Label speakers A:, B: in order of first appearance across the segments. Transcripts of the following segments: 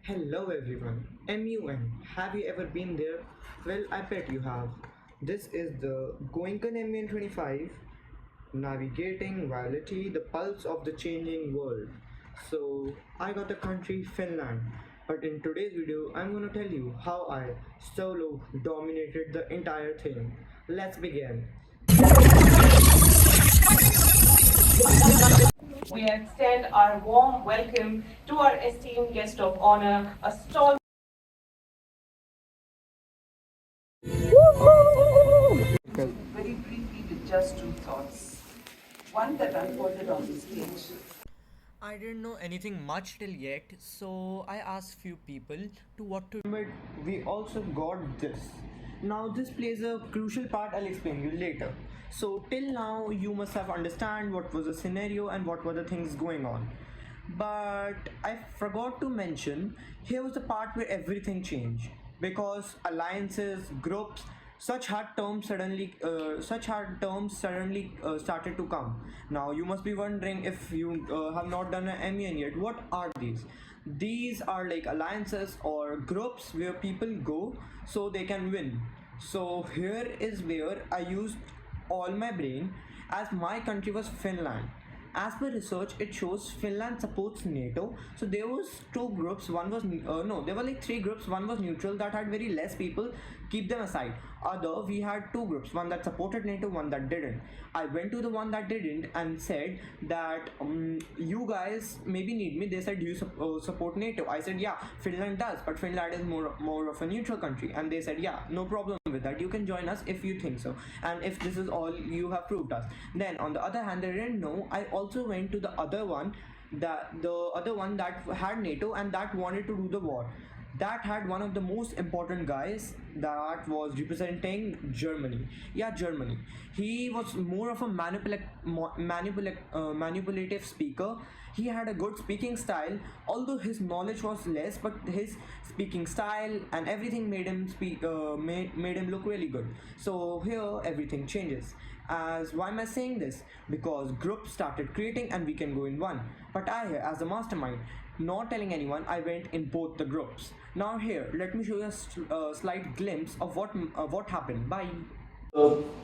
A: Hello everyone, MUN. Have you ever been there? Well, I bet you have. This is the Goenkan MUN 25, navigating volatility, the pulse of the changing world. So, I got the country Finland, but in today's video, I'm gonna tell you how I solo dominated the entire thing. Let's begin.
B: We extend our warm welcome to our esteemed guest of honor, a stalwart. Very briefly with just two thoughts. One that unfolded on the stage.
A: I didn't know anything much till yet, so I asked few people to what to do. But we also got this. Now this plays a crucial part. I'll explain you later. So till now you must have understand what was the scenario and what were the things going on. But I forgot to mention here was the part where everything changed because alliances, groups, such hard terms suddenly started to come. Now you must be wondering if you have not done an MEN yet. What are these? These are like alliances or groups where people go so they can win. So here is where I used all my brain as my country was Finland. As per research, it shows Finland supports NATO. So there was two groups. One was no, there were like three groups. One was neutral that had very less people. Keep them aside. Other we had two groups. One that supported NATO, one that didn't. I went to the one that didn't and said that you guys maybe need me. They said you support NATO. I said yeah, Finland does, but Finland is more of a neutral country. And they said yeah, no problem with that. You can join us if you think so, and if this is all you have proved us. Then on the other hand, they didn't know. I also went to the other one, the other one that had NATO and that wanted to do the war, that had one of the most important guys that was representing Germany. Yeah, Germany. He was more of a manipulative speaker. He had a good speaking style, although his knowledge was less, but his speaking style and everything made him made him look really good. So here everything changes. As why am I saying this? Because groups started creating and we can go in one. But I, as a mastermind, not telling anyone, I went in both the groups. Now here, let me show you a slight glimpse of what happened. Bye.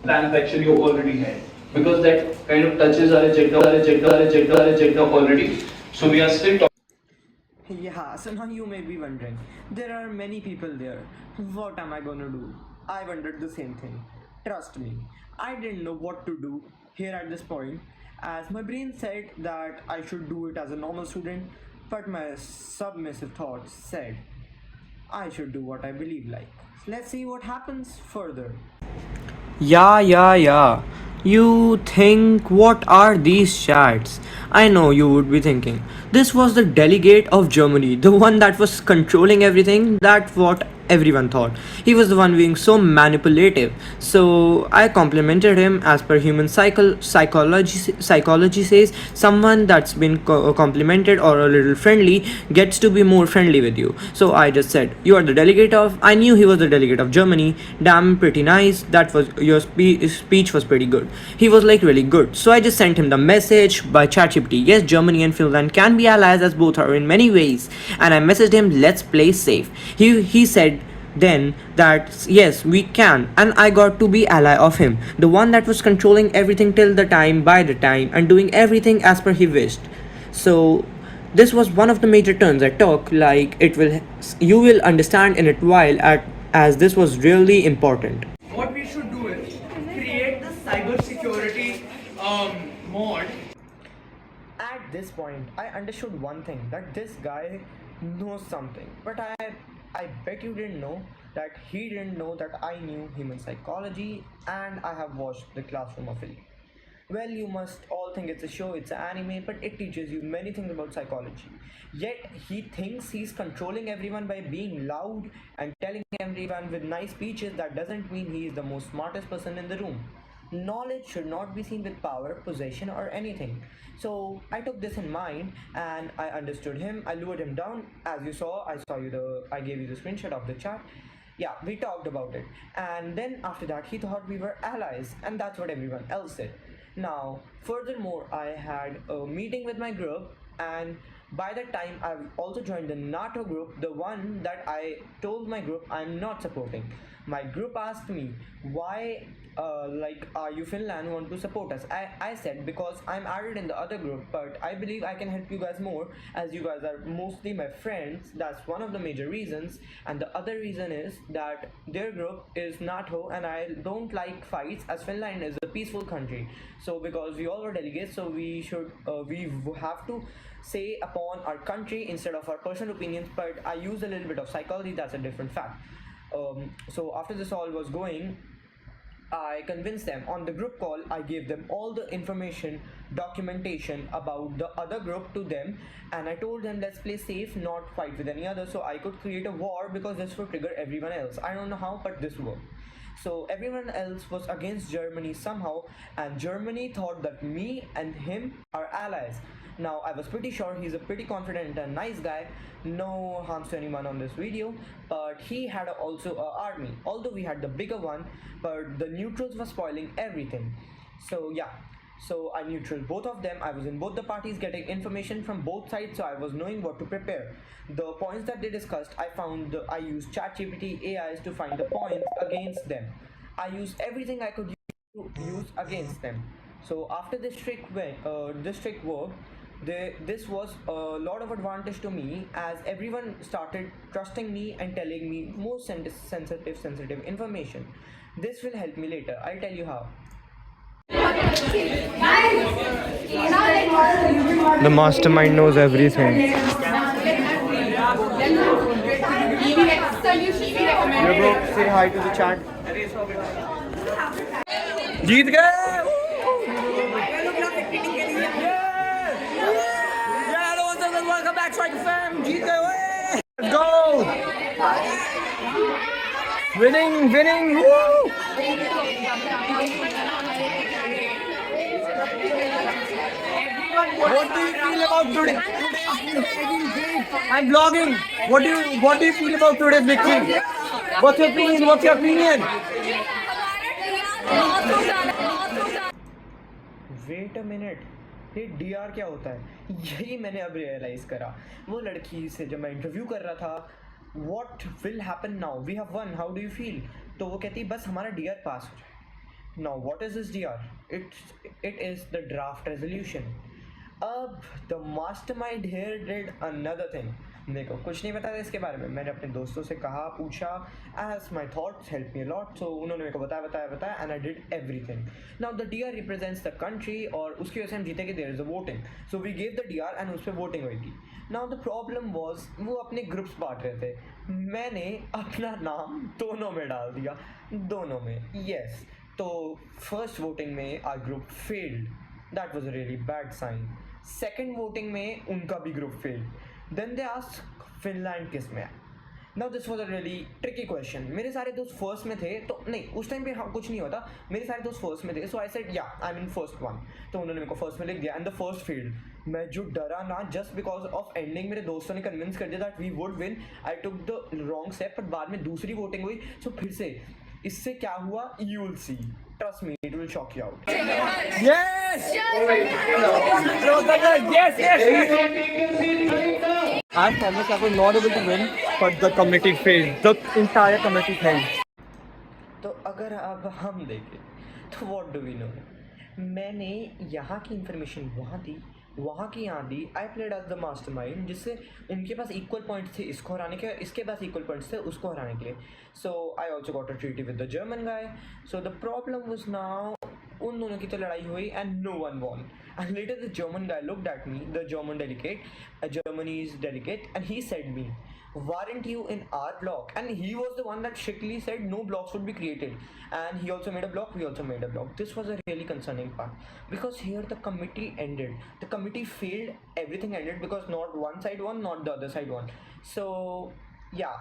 C: Plan of action you already had, because that kind of touches our agenda already. So we are still talking.
A: Yeah, so now you may be wondering, there are many people there. What am I gonna do? I wondered the same thing. Trust me, I didn't know what to do here at this point, as my brain said that I should do it as a normal student, but my submissive thoughts said I should do what I believe like. Let's see what happens further. Yeah. You think, what are these chats? I know you would be thinking. This was the delegate of Germany, the one that was controlling everything. That's what everyone thought. He was the one being so manipulative. So I complimented him as per human psychology says someone that's been complimented or a little friendly gets to be more friendly with you. So I just said, you are the delegate of, I knew he was the delegate of Germany. Damn, pretty nice. That was your speech was pretty good. He was like really good. So I just sent him the message by ChatGPT. Yes, Germany and Finland can be allies as both are in many ways. And I messaged him, let's play safe. He said then that yes, we can, and I got to be ally of him, the one that was controlling everything till the time by the time and doing everything as per he wished. So this was one of the major turns I took. Like, it will, you will understand in it while at, as this was really important.
D: What we should do is create the cybersecurity mod.
A: At this point, I understood one thing, that this guy knows something, but I bet you didn't know that he didn't know that I knew human psychology and I have watched the Classroom of Elite. Well, you must all think it's a show, it's an anime, but it teaches you many things about psychology. Yet he thinks he's controlling everyone by being loud and telling everyone with nice speeches. That doesn't mean he is the most smartest person in the room. Knowledge should not be seen with power, possession, or anything. So I took this in mind and I understood him. I lured him down. As you saw, I gave you the screenshot of the chat. Yeah, we talked about it. And then after that, he thought we were allies, and that's what everyone else said. Now, furthermore, I had a meeting with my group, and By that time, I've also joined the NATO group, the one that I told my group I'm not supporting. My group asked me, why are you Finland want to support us? I said because I'm added in the other group, but I believe I can help you guys more as you guys are mostly my friends. That's one of the major reasons. And the other reason is that their group is NATO and I don't like fights as Finland is a peaceful country. So because we all were delegates, so we have to say upon our country instead of our personal opinions, but I use a little bit of psychology, that's a different fact. So after this all was going, I convinced them on the group call. I gave them all the information, documentation about the other group to them, and I told them let's play safe, not fight with any other, so I could create a war because this would trigger everyone else. I don't know how, but this worked. So everyone else was against Germany somehow, and Germany thought that me and him are allies. Now I was pretty sure he's a pretty confident and nice guy, no harms to anyone on this video, but he had also an army, although we had the bigger one, but the neutrals were spoiling everything. So yeah, so I neutral both of them. I was in both the parties getting information from both sides, so I was knowing what to prepare. The points that they discussed, I used ChatGPT AIs to find the points against them. I used everything I could use against them. So after this trick worked, this was a lot of advantage to me as everyone started trusting me and telling me more sensitive information. This will help me later. I'll tell you how. The mastermind knows everything. Say hi to the chat. जीत गए! Welcome back, Striker fam! जीत गए! Let's go! Winning! Woo! What do you feel about today? I'm vlogging. What do you feel about today's victory? What's your opinion? Wait a minute. ये DR क्या होता है? यही मैंने अब realise करा. वो लड़की से जब मैं इंटरव्यू कर रहा था, What will happen now? We have won. How do you feel? तो वो कहती बस हमारा DR पास हो जाए. Now what is this DR? It is the draft resolution. अब the mastermind here did another thing. देखो कुछ नहीं पता था इसके बारे में. मैंने अपने दोस्तों से कहा, पूछा, as my thoughts helped me a lot. So उन्होंने मेरे को बताया and I did everything. Now the DR represents the country और उसकी वजह से हम जीते कि there is a voting. So we gave the DR and उस पर voting होगी. Now the problem was वो अपने ग्रुप्स बांट रहे थे. मैंने अपना नाम दोनों में डाल दिया. दोनों में. Yes. तो first voting में our group failed. That was a really bad sign. Second voting में उनका भी group failed. Then they asked Finland किस में है. Now this was a really tricky question. मेरे सारे दोस्त first में थे तो नहीं उस टाइम पे कुछ नहीं होता. मेरे सारे दोस्त first में थे. So I said yeah I'm in first one. तो उन्होंने मेरे को first में लिख दिया and the first failed. मैं जो डरा ना just because of ending मेरे दोस्तों ने convince कर दिया that we would win. I took the wrong step but बाद में दूसरी voting हुई. So फिर से इससे क्या हुआ you will see. Trust me, it will shock you out. Yes! As Thomas, I was not able to win, but the committee failed. The entire committee failed. तो अगर अब हम देखें, तो what do we know? मैंने यहाँ की information वहाँ दी, वहाँ की यहाँ दी. I played as the mastermind, जिससे इनके पास equal points थे इसको हराने के, इसके पास equal points थे उसको हराने के लिए. So I also got a treaty with the German guy. So the problem was now उन दोनों की तो लड़ाई हुई and no one won. And later the German guy looked at me, the German delegate, a Germany's delegate, and he said me, weren't you in our block? And he was the one that strictly said no blocks would be created. And he also made a block, we also made a block. This was a really concerning part. Because here the committee ended. The committee failed, everything ended because not one side won, not the other side won. So, yeah.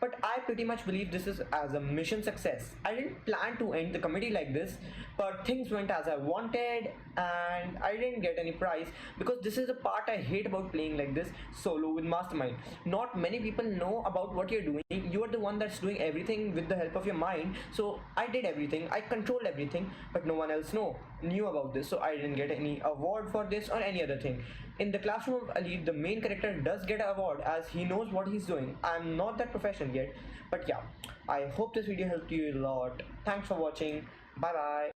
A: But I pretty much believe this is as a mission success. I didn't plan to end the committee like this, but things went as I wanted and I didn't get any prize because this is the part I hate about playing like this solo with Mastermind. Not many people know about what you're doing. You are the one that's doing everything with the help of your mind. So I did everything, I controlled everything, but no one else knew about this. So I didn't get any award for this or any other thing. In the Classroom of Elite, the main character does get an award as he knows what he's doing. I'm not that professional yet, but yeah, I hope this video helped you a lot. Thanks for watching. Bye bye.